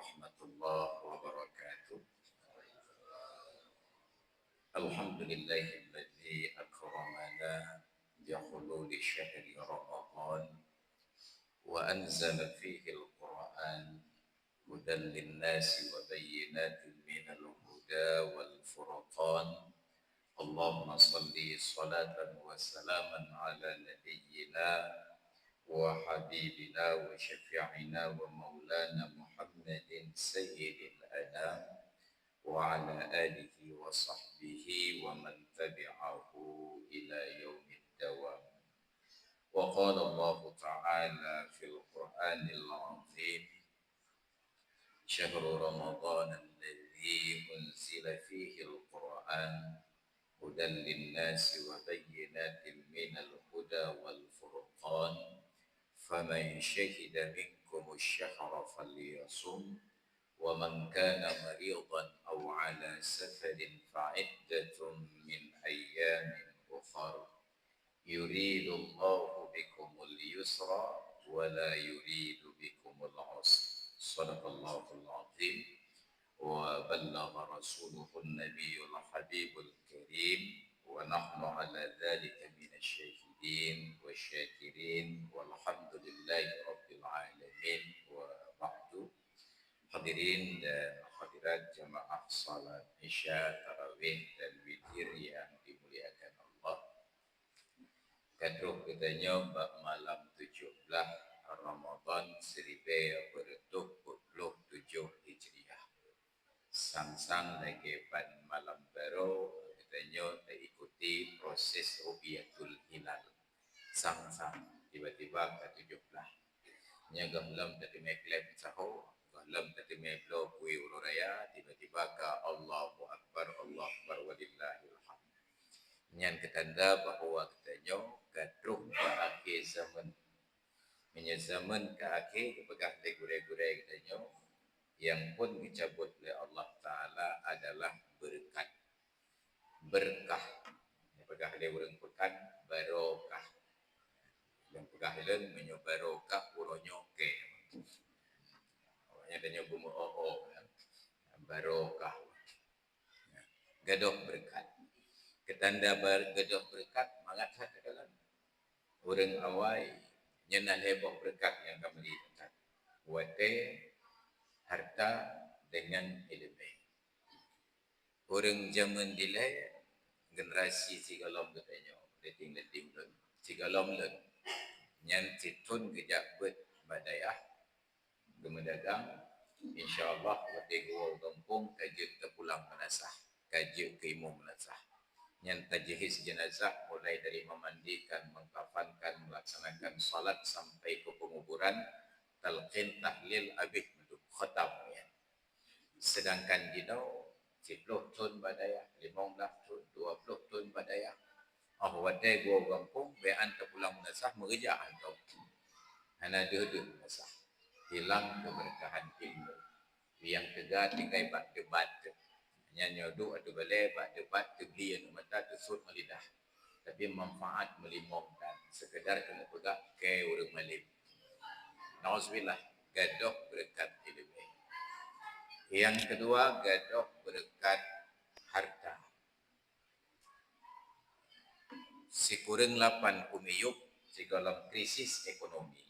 ورحمة الله وبركاته. الحمد لله الذي أكرمنا بحلول شهر رمضان وأنزل فيه القرآن هدى للناس وبينات من الهدى والفرقان. اللهم صل صلاة وسلاما على نبينا وحبيبنا وشفيعنا ومولانا محمد سيد الأنام وعلى آله وصحبه ومن تبعه إلى يوم الدوام. وقال الله تعالى في القرآن العظيم: شهر رمضان الذي أنزل فيه القرآن هدى للناس وبينات من الهدى والفرقان فمن شهد منكم الشهر فليصم ومن كان مريضا أو على سفر فعدة من أيام أخر يريد الله بكم اليسر ولا يريد بكم العسر. صدق الله العظيم وبلغ رسوله النبي الحبيب الكريم ونحن على ذلك من الشاهدين والشاكرين والحمد لله رب العالمين. وبعد. Hadirin dan hadirat jamaah salat Isya, Tarawih dan Witir yang dimuliakan Allah. Kadruh katanya bab malam 17 Ramadan 1447 Hijriah. Sang-sang lagi pan malam baru katanya ikuti proses Rubiatul Hilal. Sang-sang tiba-tiba ke 17. Nya gahlam tadi meklem sahur, gahlam tadi meblo kui ulu raya, tiba-tiba ke Allahu Akbar walillahil hamd. Nyan ketanda bahawa katanya gadruh ke akhir zaman. Nya zaman ke akhir kepegah gure-gure katanya yang pun dicabut oleh Allah Ta'ala adalah berkat. Berkah. Yang pegah dia urang pekan barokah. Yang pegah dia menyo barokah uronyo ke. Awaknya tanya bumu barokah. Gadoh berkat. Ketanda gadoh berkat mangat hati dalam. Urang awai nyenal heboh berkat yang kami lihat. Wate harta dengan ilmu. Orang zaman dilai generasi sigalom katanya, leting lun, sigalom lun, nyan situn kejak bet badayah, gemedagang, insyaallah wate gua kampung kajik terpulang menasah, kajik ke imam menasah. Nyan tajhis jenazah mulai dari memandikan, mengkafankan, melaksanakan salat sampai ke penguburan, talqin tahlil abih khatam ya. Sedangkan dino 10 tun badaya, 15 tun, 20 tun badaya. Wate gua kampung bean terpulang menasah mengerja atau hana duduk menasah. Hilang keberkahan ilmu. Yang kega tinggai bak debat. Nyanyodu adu balai bak debat tebli anu mata tesut melidah. Tapi manfaat melimongkan. Sekedar kena pegak ke urang malim. Nauzubillah, gadoh berkat ilmu. Yang kedua, gadoh berkat harta. Si kurang 8 umiyuk dalam krisis ekonomi.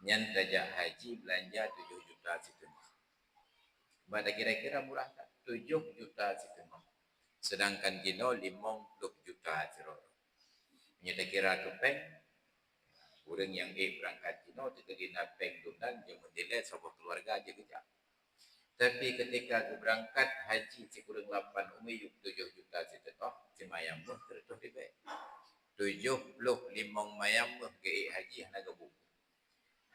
Nyan tajak haji belanja 7 juta setengah. Pada kira-kira murah tak? 7 juta setengah. Sedangkan dino 50 juta setengah. Nyata kira kepeng. Orang yang berangkat dino terkena peng dunan yang mendelai sebuah keluarga aja kejap. Tapi ketika aku berangkat haji sekurang 8 umiyuk 7 juta setengah, semayam pun tertuh di baik. 75 mayam pun ke haji hana gebuk.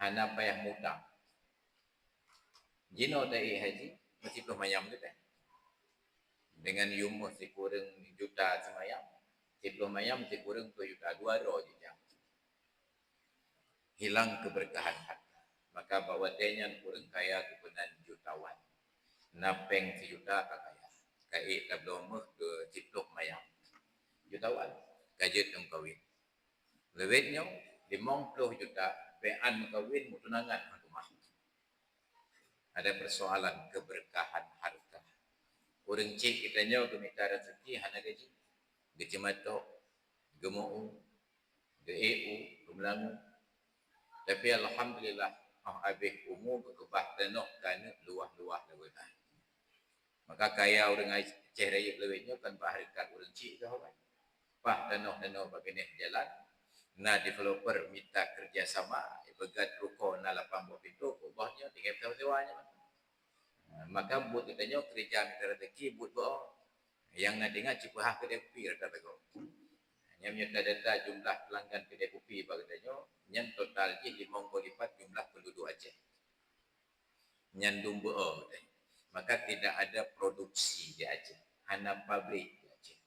Hana payah mudah. Jino tak haji, mesti tuh mayam tu kan. Dengan yumuh sekurang juta semayam, 10 mayam sekurang 2 juta, 2 roh je. Hilang keberkahan harta. Maka bawa tenyan kurang kaya kebenan jutawan. Napeng sejuta tak kaya. Kait tablomah ke cipluk mayam. Jutawan. Kajet yang kawin. Lewetnya 50 juta. Pean kawin mutunangan rumah. Ada persoalan keberkahan harta. Orang cik kitanya gemita rezeki hana gaji. Gaji matok, gemuk, ge-eu, gemelangu. Tapi alhamdulillah, habis umur berkebah tenok kerana luah-luah lagunan. Maka kaya orang Aceh Raya Kelewitnya kan pak harikat orang cik ke orang. Pak tenok-tenok bagian jalan. Nah developer minta kerjasama, begat ruko na 80 pintu, ubahnya tinggal sewa-sewanya. Maka buat katanya kerja minta rezeki buat boh. Yang nak dengar cipah kedai kopi kata kau. Yang menyerta data jumlah pelanggan kedai kopi katanya, yang total je 50 lipat jumlah penduduk Aceh. Yang dumba maka tidak ada produksi di Aceh. Hana pabrik di Aceh.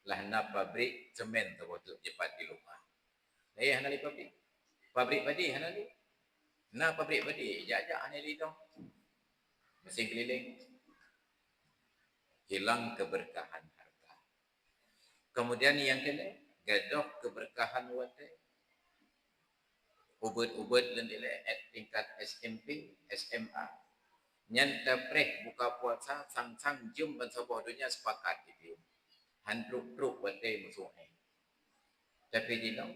Lah hana pabrik semen tu waktu cepat di rumah. Hana li pabrik. Pabrik padi hana li. Na pabrik padi, jajak hana li dong. Mesin keliling. Hilang keberkahan harta. Kemudian yang kena, gaduh keberkahan wate. Ubud-ubud dan at tingkat SMP, SMA. Yang terpreh buka puasa, sang-sang jum dan sebuah dunia sepakat itu. Handruk-ruk wate musuhnya. Tapi dinam,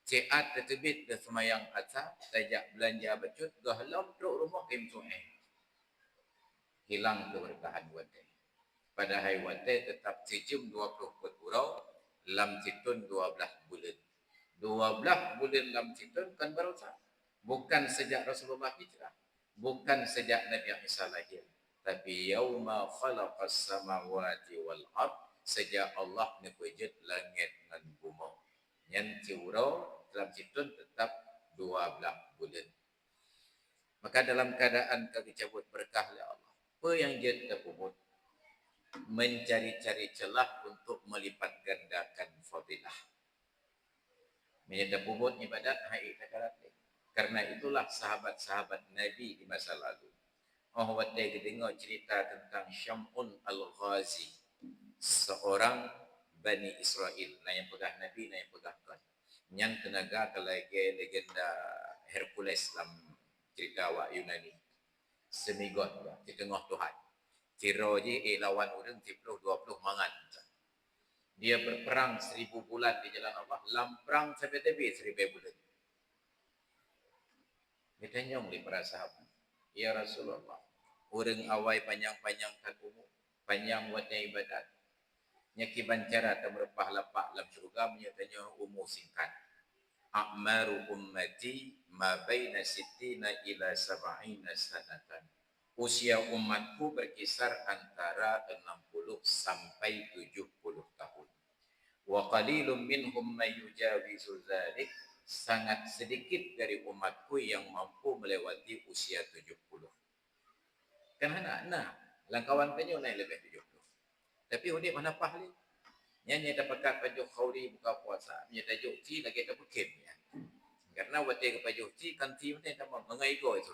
ciat tertebit ke semayang asal, tajak belanja becut, gahalam truk rumah ke musuhnya. Hilang keberkahan wate. Pada hari wate tetap sejum 20 purau, lam situn 12 bulan. 12 bulan lam situn kan baru sah. Bukan sejak Rasulullah hijrah. Bukan sejak Nabi Isa lahir. Tapi yauma khalaqas samawati wal ard, sejak Allah nepejut langit dan bumi. Yang ciurau dalam situn tetap 12 bulan. Maka dalam keadaan kami cabut berkah oleh Allah. Apa yang dia terpumut? Mencari-cari celah untuk melipat gandakan fadilah. Menyedap bubut ibadat hai takarat. Karena itulah sahabat-sahabat Nabi di masa lalu. Oh wate dengar cerita tentang Syam'un Al-Ghazi, seorang Bani Israel, nah yang pegah Nabi, nah yang pegah Tuhan. Yang tenaga kelagi legenda Hercules dalam cerita awak Yunani. Semigot di tengah Tuhan. Tiro je lawan orang 10 20 mangan. Dia berperang 1000 bulan di jalan Allah, lamprang sampai tepi 1000 bulan. Dia tanya oleh para sahabat, ya Rasulullah, orang awai panjang-panjang tak umur, panjang buatnya ibadat. Nyaki bancara tak merepah lapak dalam syurga, menyatanya umur singkat. A'maru ummati ma baina sittina ila sab'ina sanatan. Usia umatku berkisar antara 60 sampai 70 tahun. Wa qalilum minhum may yujawizu dzalik. Sangat sedikit dari umatku yang mampu melewati usia 70. Kan anak-anak, langkawan penyu naik lebih 70. Tapi unik mana pahli? Nyanyi dapat pajuh khauri buka puasa, nyata jukti lagi tak bukim ya. Karena waktu ke pajuh ti kan ti mana tak mengai go itu.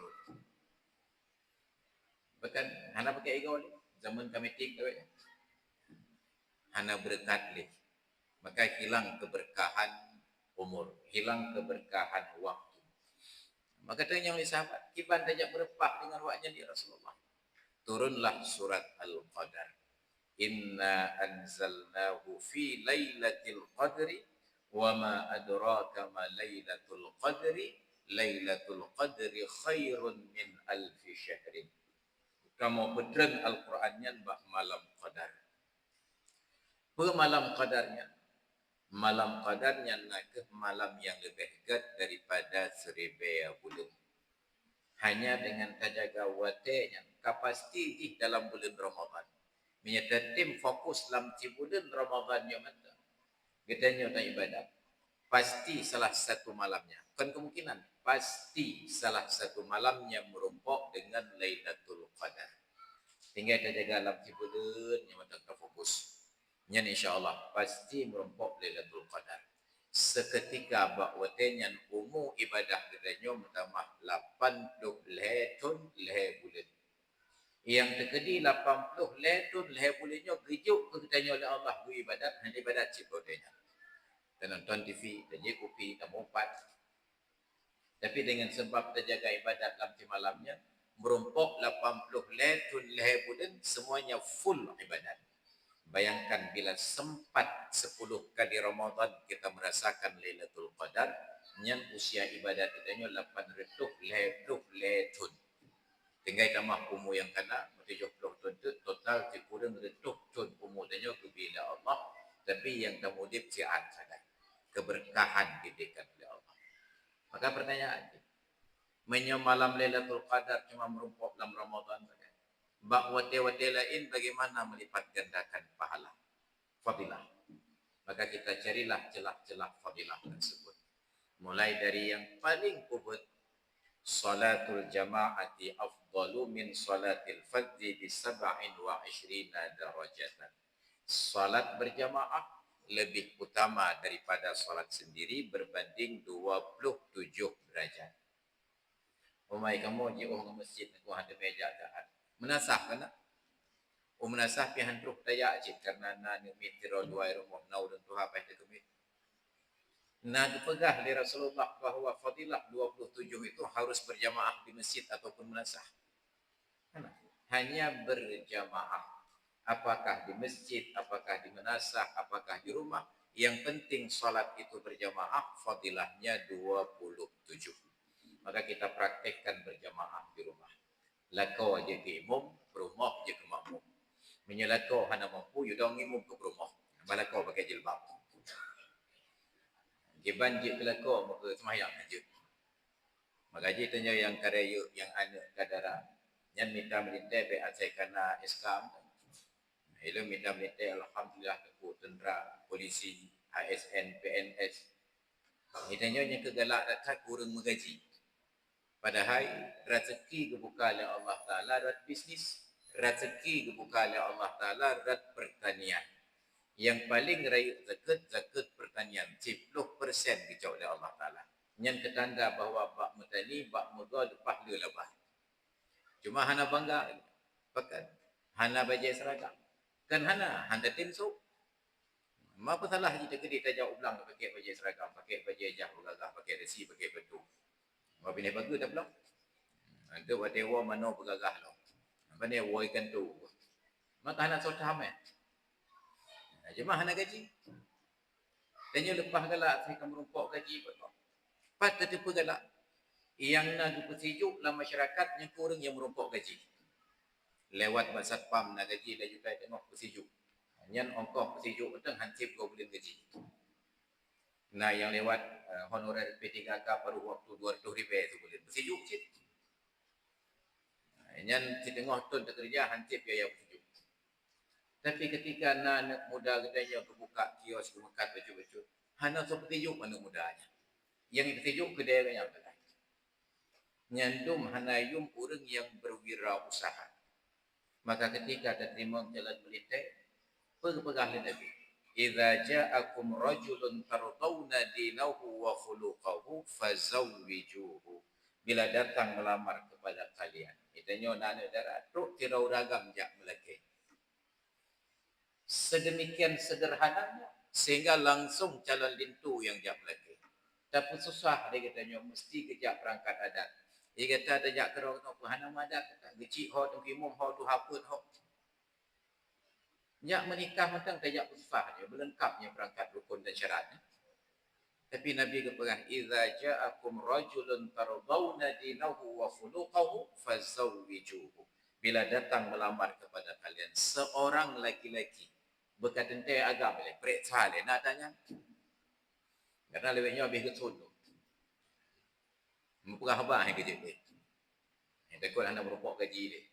Bahkan hana pakai ego ni zaman kami tik tu hana berkat ni. Maka hilang keberkahan umur, hilang keberkahan waktu. Maka tanya oleh sahabat, kiban tajak berepah dengan waknya di Rasulullah. Turunlah surat Al-Qadar. Inna anzalnahu fi lailatul qadri wa ma adraka ma lailatul qadri. Lailatul qadri khairun min alfi syahrin. Kamu pedreng Al-Qurannya bak malam qadar. Malam qadarnya. Malam qadarnya nak malam yang lebih hebat daripada 1000 bulan. Hanya dengan terjaga watenya kapasiti di dalam bulan Ramadan. Menyata tim fokus dalam bulan Ramadan yang mana. Katanya tak ibadat. Pasti salah satu malamnya. Kan kemungkinan. Pasti salah satu malamnya merumpok dengan Lailatul Qadar. Tinggal terjaga dalam bulan yang mana terfokus. Yang insyaAllah pasti merumpok Lailatul Qadar. Seketika bakwatenya umum ibadah katanya bertambah 80 lehetun lehe bulan. Yang terkedi 80 lehetun lehe bulannya gejuk katanya oleh Allah bu ibadat, hanya ibadat ciptanya. Dan nonton TV, dan je kopi, dan mumpat. Tapi dengan sebab terjaga ibadat dalam malamnya, merumpuk 80 letun lehebudan, semuanya full ibadat. Bayangkan bila sempat 10 kali Ramadan kita merasakan Lailatul Qadar, nyan usia ibadat kita 800 letun. Tinggal tambah umur yang kena 70 tahun tu total kurang 100 tahun umur dia bila Allah, tapi yang kemudian siat saja. Keberkahan diberikan oleh Allah. Maka pertanyaan, malam Lailatul Qadar cuma merumpuk dalam Ramadan saja. Bak wate-wate lain bagaimana melipat gandakan pahala fadilah. Maka kita carilah celah-celah fadilah tersebut. Mulai dari yang paling kubut, salatul jama'ati afdalu min salatil fadzi bi 27 darajatan. Salat berjamaah lebih utama daripada salat sendiri berbanding 27 derajat. Umai kamu ji orang masjid aku ada meja taat. Menasah kana? Menasah pihan truh daya ajit karena na ni mitiro dua rumah nau dan tuha pa itu kemit. Nah, dipegah oleh Rasulullah bahawa fadilah 27 itu harus berjamaah di masjid ataupun menasah. Hanya berjamaah. Apakah di masjid, apakah di menasah, apakah di rumah. Yang penting salat itu berjamaah, fadilahnya 27. Maka kita praktekkan berjamaah di rumah. Lakau aja ke imam, rumah je ke makmum. Menyelakau hana mampu, yudang imam ke rumah. Balakau pakai jilbab. Dia banjir kelakau maka semayang aja. Maka je tanya yang karya yang anak kadara. Yang minta melintai baik asal kena eskam. Itu minta melintai alhamdulillah keku tentera, polisi, ASN, PNS. Dia tanya yang kegalak datang kurang mengaji. Padahal rezeki kebuka oleh Allah Ta'ala rat bisnis. Rezeki kebuka oleh Allah Ta'ala rat pertanian. Yang paling raya zakat pertanian 10% dicau oleh Allah Ta'ala. Yang ketanda bahawa bak mutani, bak muda lepas dia lebah. Cuma hana bangga. Pakat. Hana bajai seragam. Kan hana tinsuk. Apa salah kita kena tajak ulang pakai bajai seragam, pakai bajai jah bergagah, pakai resi, pakai batu. Apa pilih bagus tak belum? Itu buat dewa mana bergagah lah. Apa ni woi kan tu. Maka hana sotah meh. Jemaah nak gaji. Tanya lepas galak saya akan merumpuk gaji betul. Pas tertipu galak. Yang nak bersejuk dalam masyarakat yang kurang yang merumpuk gaji. Lewat Basat Pam nak gaji dah juga tengok bersejuk. Yang ongkos bersejuk betul hansip kau boleh gaji. Nah yang lewat honorer P3K paruh waktu 200 ribu tu boleh bersejuk cik. Yang si tengok tun terkerja hansip biaya bersejuk. Tapi ketika anak muda katanya kebuka kios kemekat baju-baju, hana seperti juk anak mudanya. Yang ditejuk kedai yang lain. Nyandum hana yum orang yang berwirausaha. Maka ketika terima jalan melintai, pegah Nabi. Idza ja'akum rajulun tardawna dinahu wa khuluquhu fazawwijuhu. Bila datang melamar kepada kalian, itanya nana darah truk tirau ragam jak melaki. Sedemikian sederhananya sehingga langsung calon lintu yang jak melaki. Tapi susah dia katanya mesti kejap perangkat adat. Dia kata tajak kerau tu hana madat kata gecik ho tu kimum ho tu haput ho. Jak menikah mentang tajak susah dia melengkapnya perangkat rukun dan syaratnya. Tapi Nabi kepegang idza ja'akum rajulun tardawna dinahu wa khuluquhu fazawwijuhu. Bila datang melamar kepada kalian seorang laki-laki berkatentai agam boleh periksa le nak tanya. Karena lebihnya habis kesun tu. Mempegah abah yang kerja dia. Yang takut anda merumpuk gaji dia.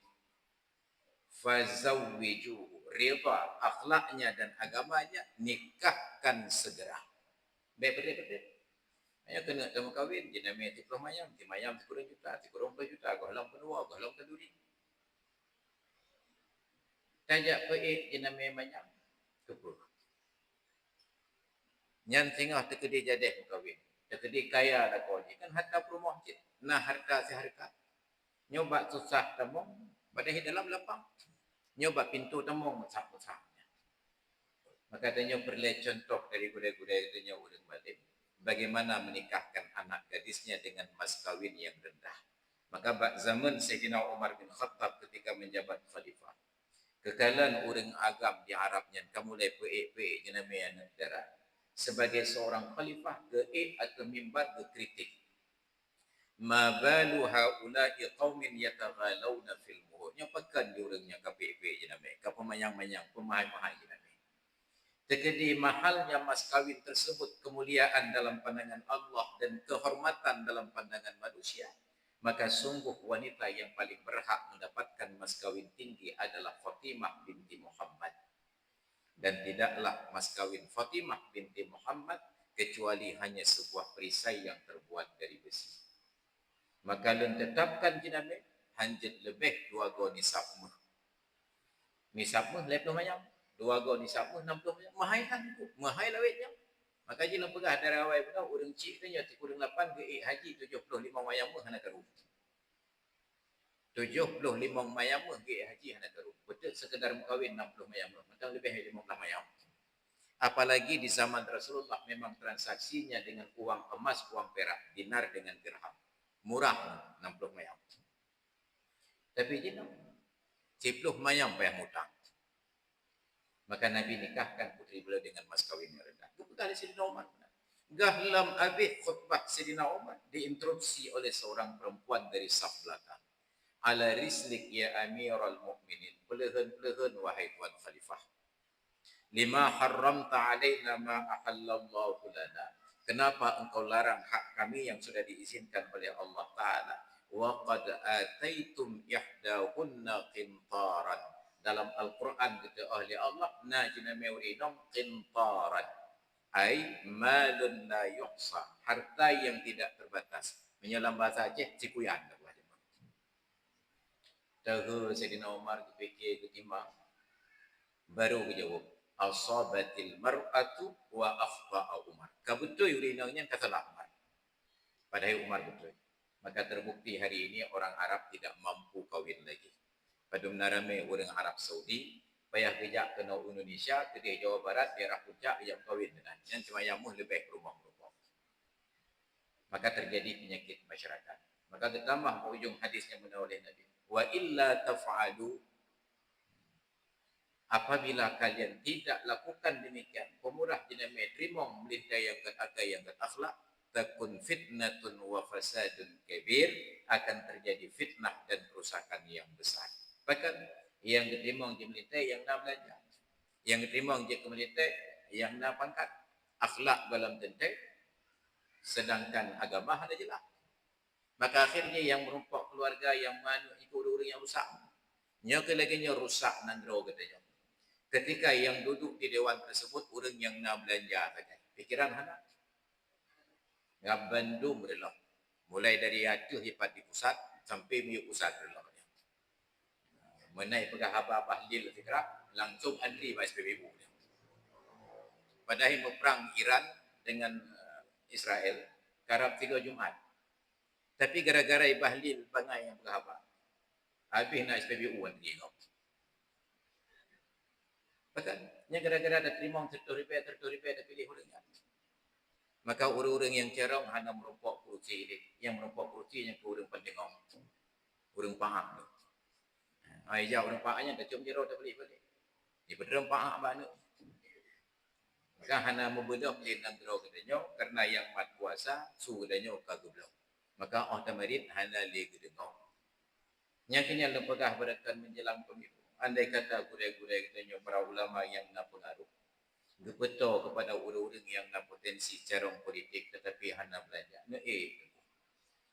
Fazawwijuhu. Rida akhlaknya dan agamanya nikahkan segera. Baik-baik. Hanya kena sama kahwin. Dia namanya tiklah mayam. Di mayam 10 juta. 10 juta. Golang penua. Golang kenduri. Tajak peik. Dia namanya mayam. Kepul. Yang tengah terkedih jadeh kahwin. Terkedih kaya dah kau ni. Kan harta perumah cik. Nah harta seharga. Nyoba susah temung. Padahal dalam lapang. Nyoba pintu temung. Besar-besarnya. Maka tanya perlu contoh dari gudai-gudai tanya orang balik. Bagaimana menikahkan anak gadisnya dengan mas kawin yang rendah. Maka zaman Sayyidina Umar bin Khattab ketika menjabat khalifah, kekalan orang agam di Arabnya kamu mulai peik-peik jenama negara sebagai seorang khalifah ke atau mimbar ke kritik. Ma balu haula'i qaumin yataghalawna fil muhur. Nya pekan di orangnya ka peik-peik jenama, ka pemayang-mayang, pemahai-mahai jenama. Tekedi mahalnya mas kawin tersebut kemuliaan dalam pandangan Allah dan kehormatan dalam pandangan manusia, maka sungguh wanita yang paling berhak mendapatkan mas kawin tinggi adalah Fatimah binti Muhammad. Dan tidaklah mas kawin Fatimah binti Muhammad kecuali hanya sebuah perisai yang terbuat dari besi. Maka lun tetapkan jenama hanjit lebih 2 go nisab mah. Nisab mah leplo mayang. 2 go nisab mah 60 mayang. Mahai kan ku. Mahai lawetnya. Maka jilang pegah dari awal pun urang cik tanya 38 ke haji 75 mayang mah hana karu. 75 mayang mah ke haji hana karu. Betul sekedar kawin 60 mayang mah. Macam lebih 15 mayang. Apalagi di zaman Rasulullah memang transaksinya dengan uang emas, uang perak, dinar dengan dirham. Murah 60 mayang. Tapi jenang 10 mayang payah mutang. Maka Nabi nikahkan putri beliau dengan mas kawin yang rendah. Itu perkara Sayyidina Umar. Gahlam habis khutbah Sayyidina Umar diinterupsi oleh seorang perempuan dari saf belakang. Ala rislik ya amiral mu'minin. Pelehen-pelehen wahai tuan khalifah. Lima haramta alaina ma ahallallahu lana. Kenapa engkau larang hak kami yang sudah diizinkan oleh Allah Ta'ala? Wa qad ataitum ihdahunna qintaran. Dalam Al-Quran kata ahli Allah, najina mewrinam qintaran. Ay malun la yuhsa. Harta yang tidak terbatas. Menyelam bahasa Aceh, cikuyan. Tahu Sayyidina Umar fikir ketimbang. Baru kejawab. Asabatil mar'atu wa akhta'a Umar. Kabetul urinanya kata Umar. Padahal Umar betul. Maka terbukti hari ini orang Arab tidak mampu kawin lagi. Pada menarame orang Arab Saudi, payah kejak kena Indonesia, ke Jawa Barat, daerah puncak, yang kawin dengan. Yang cuma yang lebih rumah-rumah. Maka terjadi penyakit masyarakat. Maka ditambah ujung hadis yang benar oleh Nabi. Wa illa taf'alu. Apabila kalian tidak lakukan demikian, pemurah jenama trimong melita yang katakai yang akhlak, takun fitnatun wa fasadun kabir, akan terjadi fitnah dan kerusakan yang besar. Bahkan yang ketimong je melita yang nak belajar, yang ketimong je melita yang nak pangkat, akhlak dalam tentai, sedangkan agama ada jelas. Maka akhirnya yang merompak keluarga yang mana ikut orang yang rusak, nyoke lagi nya rusak nandro katanya. Ketika yang duduk di dewan tersebut orang yang nak belanja saja. Fikiran hana. Ngabandum berlah. Mulai dari atuh hipat di pusat sampai miuk pusat berlah. Menai pegah abah lil fikrak langsung antri pas PBB. Padahal berperang Iran dengan Israel karab 3 Jumaat. Tapi gara-gara bahlil pangai yang pegah abah. Habis nak SPBU antri kau. Bahkan yang gara-gara ada terimang tertulipe ada pilih orangnya. Maka orang-orang yang cerong hanya merompok kursi ini, yang merompok kursi yang orang pendengong, orang paham tu. Ayah orang pahamnya dah cium jero dah balik. Di pedram paham mana? Maka hanya membedah di negara katanya karena yang mat kuasa suruh katanya kagublau. Maka otomatis hanya lagi dengar. Yang kini lepagah berakan menjelang pemilu. Andai kata gurai-gurai katanya para ulama yang nak pengaruh. Gepeto kepada orang-orang yang nak potensi carong politik tetapi hanya belanja.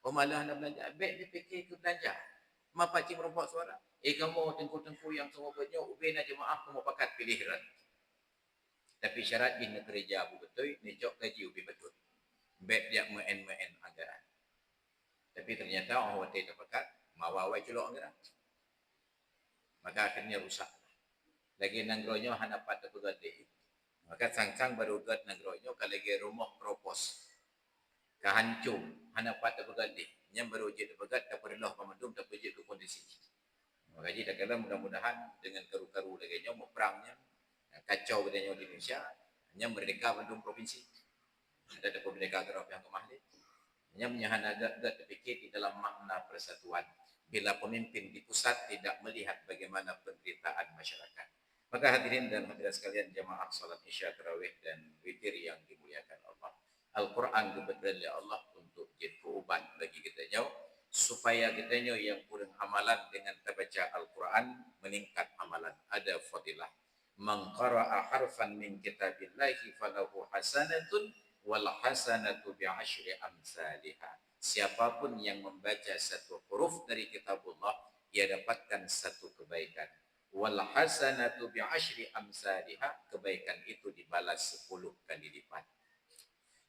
Malah hanya belanja. Baik dia fikir ke belanja. Mapa cik merompak suara. Kamu tengku-tengku yang semua banyak. Ubin aja maaf kamu pakat pilihan. Tapi syarat di negeri Jabu betul. Necok gaji ubi betul. Baik dia main-main anggaran. Tapi ternyata orang waktu itu pakat. Mawawai culok anggaran. Maka akhirnya rusak. Lagi nanggronya hanya patah bergati. Maka sang-sang baru gat nanggronya kalau lagi rumah propos. Kehancur hanya patah bergati. Yang baru jadi bergat tak perlu pemandum tak perlu ke kondisi. Maka jadi tak kala mudah-mudahan dengan karu-karu lagi mau perangnya kacau bedanya di Indonesia hanya merdeka bandung provinsi. Ada merdeka gerap yang kemahli. Hanya menyahan agak terfikir di dalam makna persatuan. Bila pemimpin di pusat tidak melihat bagaimana penderitaan masyarakat. Maka hadirin dan hadirat sekalian jamaah salat isya, tarawih dan witir yang dimuliakan Allah. Al-Quran diberikan oleh Allah untuk jadi ubat bagi kita jauh supaya kita yang kurang amalan dengan terbaca Al-Quran meningkat amalan. Ada fadilah. Man qara'a harfan min kitabillahi falahu hasanatun wal hasanatu bi'asyri amsalihha. Siapapun yang membaca satu huruf dari kitabullah, ia dapatkan satu kebaikan. Wal hasanatu bi'asyri amsalihha, kebaikan itu dibalas 10 kali lipat.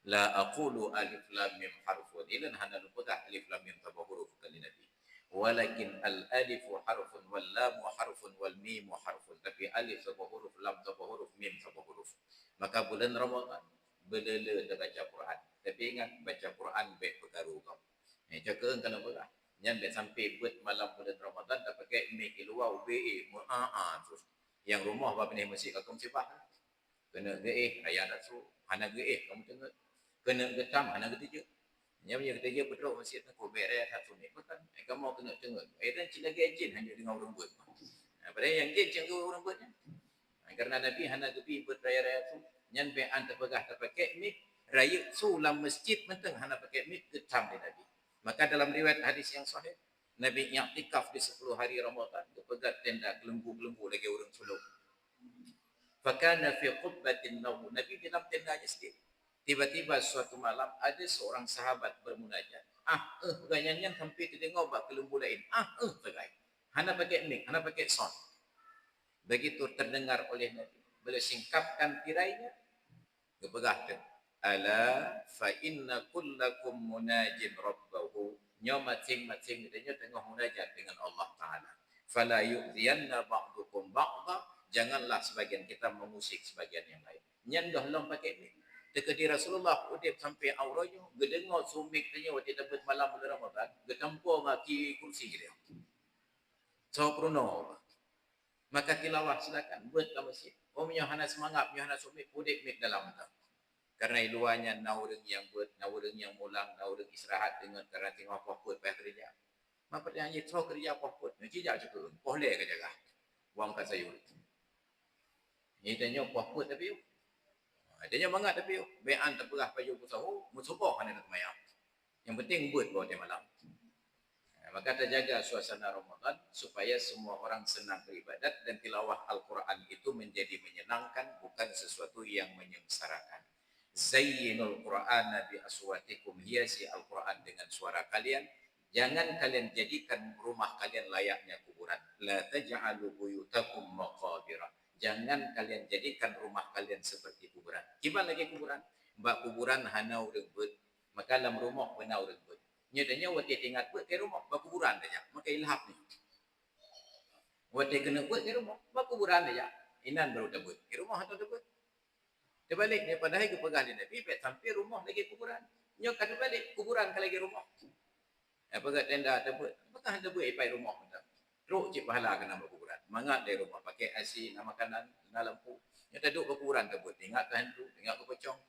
La aqulu alif lam mim harfun, ilan hana lukudah alif lam mim tabah huruf kali Nabi. Walakin al alifu harfun wal lamu harfun wal mimu harfun. Tapi alif tabah huruf, lam tabah huruf, mim tabah huruf. Maka bulan Ramadan belele dah baca Quran. Tapi ingat baca Quran baik perkara kau. Cakap kan apa lah. Yang baik sampai buat malam bulan Ramadan tak pakai mic luar UBA terus. Yang rumah bapa ni masjid kau mesti faham. Kena ge ayat dah suruh. Hana ge kamu tengok. Kena getam hana ketiga. Yang punya ketiga betul masjid tu kau bayar ayat satu ni kan. Kamu kena tengok. Ayat cila gejin hanya dengan orang buat. Padahal yang gejin tu orang buatnya. Karena Nabi hana tepi berraya-raya tu nyan be an terpegah terpakai mik raya sulam masjid menteng hana pakai mik ketam di Nabi. Maka dalam riwayat hadis yang sahih Nabi i'tikaf di 10 hari Ramadan berpegat tenda kelembu-kelembu lagi orang suluk. Fakana fi qubbatin nawm, Nabi dalam tendanya sendiri. Tiba-tiba suatu malam ada seorang sahabat bermunajat. Ganyannya sampai terdengar bak kelembu lain. Tegai. Hana pakai mik, hana pakai sound. Begitu terdengar oleh Nabi, beliau singkapkan tirainya, kepegah ala fa inna kullakum munajin rabbahu, nyo masing-masing dia tengah munajat dengan Allah Taala. Fala yu'dhiyanna ba'dukum ba'dha, janganlah sebagian kita mengusik sebagian yang lain. Nyan dah long pakai ni. Dekati Rasulullah udip sampai auranya, gedengar sumik tanya waktu dapat malam bulan Ramadan, getampur ngaki kursi dia. So pruno. Maka tilawah silakan buatlah masjid. Punya hana semangat, punya hana sumik, udip mik dalam tu. Karena luarnya naureng yang buat, naureng yang mulang, naureng istirahat dengan kerana tengok apa-apa payah kerja. Maka dia hanya tahu kerja apa-apa. Nanti jauh cukup. Boleh ke jaga. Wang kat sayur. Ini tanya apa-apa tapi yuk. Dia mangat tapi yuk. Be'an terperah payah bersahu, musubah hanya nak mayam. Yang penting buat bawa dia malam. Maka terjaga suasana Ramadan supaya semua orang senang beribadat dan tilawah Al-Quran itu menjadi menyenangkan, bukan sesuatu yang menyengsarakan. Zayyinul Qur'ana bi aswatikum, hiasi Al-Quran dengan suara kalian. Jangan kalian jadikan rumah kalian layaknya kuburan. La taj'alu buyutakum maqabira. Jangan kalian jadikan rumah kalian seperti kuburan. Gimana lagi kuburan? Mbak kuburan hana urang bet, maka dalam rumah benar urang bet. Nyatanya waktu tinggal buat di rumah, berkuburan saja. Maka ilham ni. Waktu kena buat di rumah, berkuburan saja. Inan baru dah buat. Di rumah atau dah buat. Terbalik daripada hari kepegang di Nabi, sampai rumah lagi kuburan. Nyok kata balik, kuburan ke lagi rumah. Pegang tenda ada buat. Apakah ada buat ipai rumah? Teruk cik pahala kena berkuburan. Mangat dari rumah, pakai asin, makanan, lampu. Nyok tak duduk berkuburan tak buat. Ingat ke hantu, ingat ke pocong.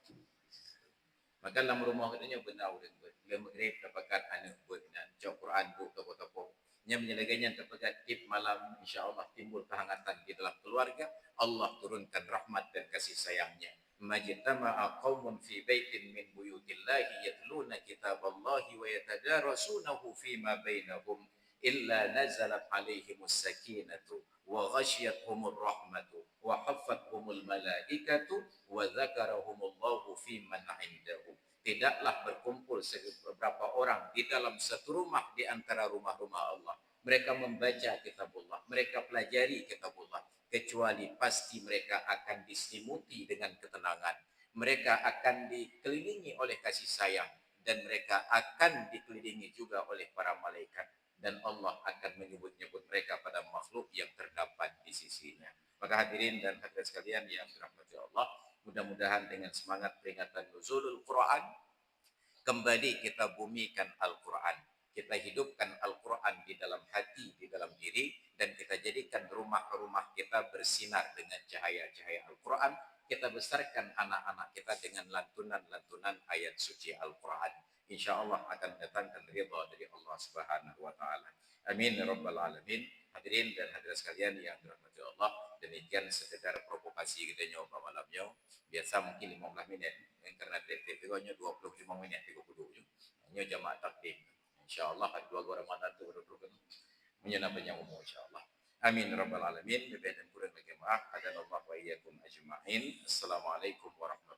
Maka dalam rumah katanya benar dan buat. Bila maghrib dapatkan anak buat dan cak Quran buat tokoh-tokoh. Yang menyelagainya terpegat tip malam, insya-Allah timbul kehangatan di dalam keluarga. Allah turunkan rahmat dan kasih sayangnya. Majtama'a qaumun fi baitin min buyutillahi yatluna kitaballahi wa yatadarasunahu fima bainahum illa nazalat alaihimus sakinatu wa ghasyiyatuhumur rahmatu wa haffathumul malaikatu wa dzakarahumullahu fi man 'indahu. Tidaklah berkumpul beberapa orang di dalam satu rumah di antara rumah-rumah Allah. Mereka membaca kitabullah, mereka pelajari kitabullah, kecuali pasti mereka akan diselimuti dengan ketenangan. Mereka akan dikelilingi oleh kasih sayang dan mereka akan dikelilingi juga oleh para malaikat. Dan Allah akan menyebut-nyebut mereka pada makhluk yang terdapat di sisinya. Maka hadirin dan hadirat sekalian yang dirahmati Allah, mudah-mudahan dengan semangat peringatan Nuzulul Quran, kembali kita bumikan Al-Quran. Kita hidupkan Al-Quran di dalam hati, di dalam diri, dan kita jadikan rumah-rumah kita bersinar dengan cahaya-cahaya Al-Quran. Kita besarkan anak-anak kita dengan lantunan-lantunan ayat suci Al-Quran. insya-Allah akan mendatangkan ridha dari Allah Subhanahu wa taala. Amin ya rabbal alamin. Hadirin dan hadirat sekalian yang dirahmati Allah, demikian sekedar provokasi kita nyoba malamnya. Biasa mungkin 15 minit, karena tengoknya 25 minit 30 je. Hanya jamaah takdim. Insya-Allah dua Ramadan tu betul-betul menyenangkan umum insya-Allah. Amin rabbal alamin. Lebih dan kurang lagi maaf. Hadanallahu wa iyyakum ajma'in. Assalamualaikum warahmatullahi